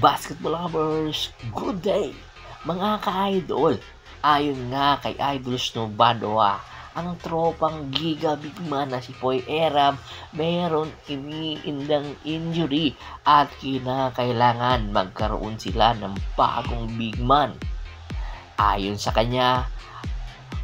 Basketball lovers, good day! Mga ka-idol, ayon nga kay Idol Snow Badoa, ang tropang Giga Big Man na si Poy Erab mayroon iniindang injury at kinakailangan magkaroon sila ng bagong Big Man. Ayon sa kanya,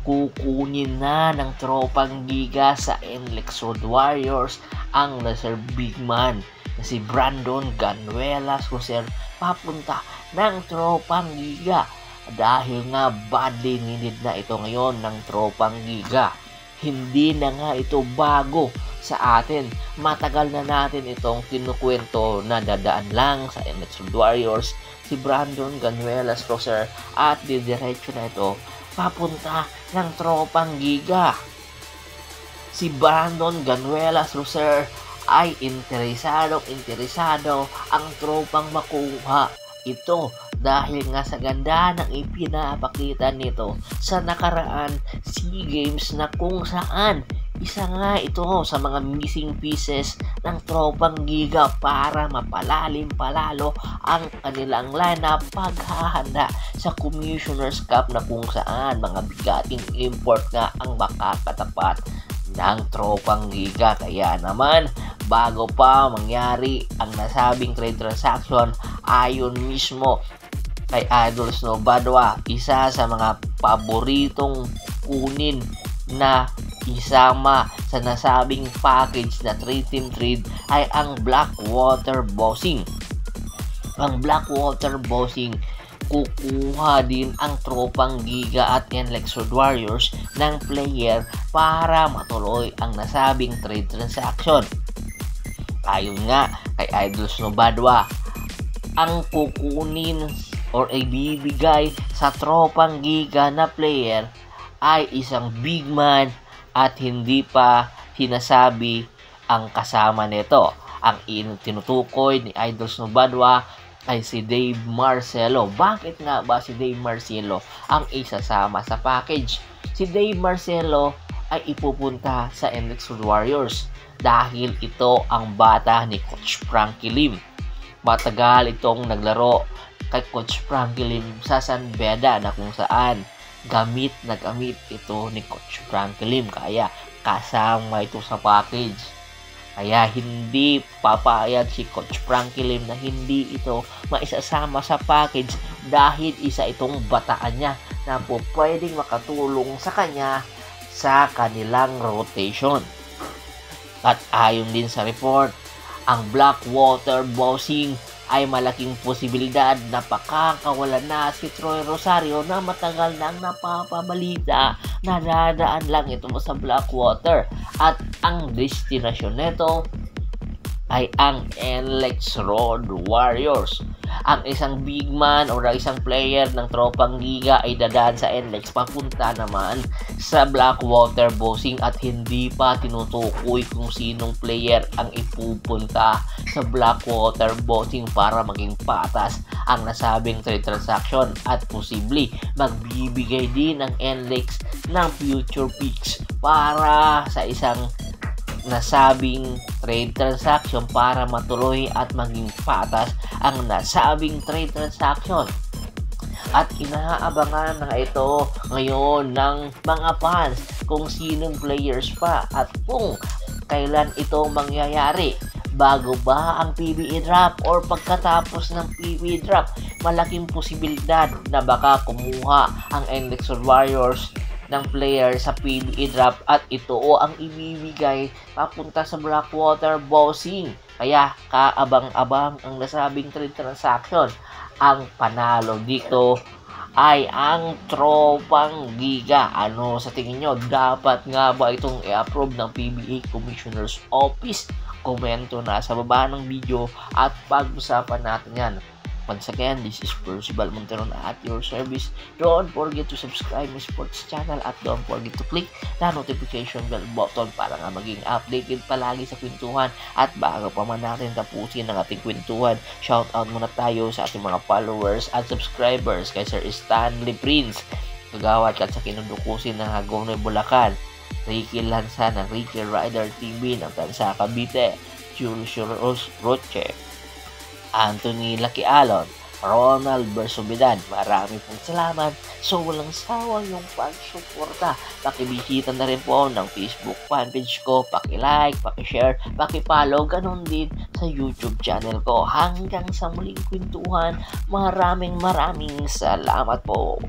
kukunin na ng tropang Giga sa NLEX Road Warriors ang reserve Big Man na si Brandon Ganuelas Roser papunta ng tropang Giga dahil nga badly needed na ito ngayon ng tropang Giga. Hindi na nga ito bago sa atin. Matagal na natin itong kinukwento na dadaan lang sa NLEX Road Warriors si Brandon Ganuelas Roser at didiretso na ito papunta ng tropang Giga. Si Brandon Ganuelas Roser ay interesado ang tropang makuha ito dahil nga sa ganda ng ipinapakita nito sa nakaraan SEA Games na kung saan isa nga ito sa mga missing pieces ng tropang Giga para mapalalim palalo ang kanilang lineup paghahanda sa Commissioner's Cup na kung saan mga bigating import nga ang makakatapat ng tropang Giga. Kaya naman, bago pa mangyari ang nasabing trade transaction, ayon mismo kay Idol Snow Badoa, isa sa mga paboritong kunin na isama sa nasabing package na 3-team trade ay ang Blackwater Bossing. Ang Blackwater Bossing, kukuha din ang tropang Giga at NLEX Road Warriors ng player para matuloy ang nasabing trade transaction. Ayon nga kay Idol Snow Badoa, ang kukunin or ibibigay sa tropang Giga na player ay isang big man at hindi pa sinasabi ang kasama nito. Ang tinutukoy ni Idol Snow Badoa ay si Dave Marcelo. Bakit nga ba si Dave Marcelo ang isasama sa package? Si Dave Marcelo ay ipupunta sa NLEX Road Warriors dahil ito ang bata ni Coach Frankie Lim. Matagal itong naglaro kay Coach Frankie Lim sa San Beda na kung saan gamit ito ni Coach Frankie Lim, kaya kasama ito sa package. Kaya hindi papayag si Coach Frankie Lim na hindi ito maisasama sa package dahil isa itong bataan niya na po pwedeng makatulong sa kanya sa kanilang rotation. At ayon din sa report, ang Blackwater Bossing ay malaking posibilidad na pakakawalan na si Troy Rosario na matagal nang napapabalita na dadaan lang ito sa Blackwater at ang destinasyon nito ay ang NLEX Road Warriors. Ang isang big man o isang player ng tropang Giga ay dadaan sa NLEX papunta naman sa Blackwater Bossing at hindi pa tinutukoy kung sinong player ang ipupunta sa Blackwater Bossing para maging patas ang nasabing trade transaction at posible magbibigay din ng NLEX ng future picks para sa isang nasabing trade transaction para matuloy at maging patas ang nasabing trade transaction. At inaabangan na ito ngayon ng mga fans kung sinong players pa at kung kailan ito mangyayari. Bago ba ang PBA draft or pagkatapos ng PBA draft? Malaking posibilidad na baka kumuha ang NLEX Warriors ng player sa PBA draft at ito ang ibibigay papunta sa Blackwater Bossing. Kaya kaabang-abang ang nasabing trade transaction. Ang panalo dito ay ang tropang Giga. Ano sa tingin nyo? Dapat nga ba itong i-approve ng PBA Commissioner's Office? Komento na sa baba ng video at pag-usapan natin yan. Once again, this is Percival Monteron at your service. Don't forget to subscribe my sports channel at don't forget to click the notification bell button para nga maging updated palagi sa kwentuhan. At bago pa man natin tapusin ang ating kwentuhan, shoutout muna tayo sa ating mga followers at subscribers kay Sir Stanley Prince, Kagawad at sa kinudukusin ng Hagonoy Bulacan, Ricky Lanza ng Ricky Rider TV ng Tansa Cavite, Julius Roche, Anthony Laquialon, Ronald Bersobedan. Marami pong salamat sa walang sawang yung pagsuporta. Pakibisita na rin po ng Facebook fanpage ko. Paki-like, paki-share, paki-follow. Ganon din sa YouTube channel ko. Hanggang sa muling kwentuhan, maraming salamat po.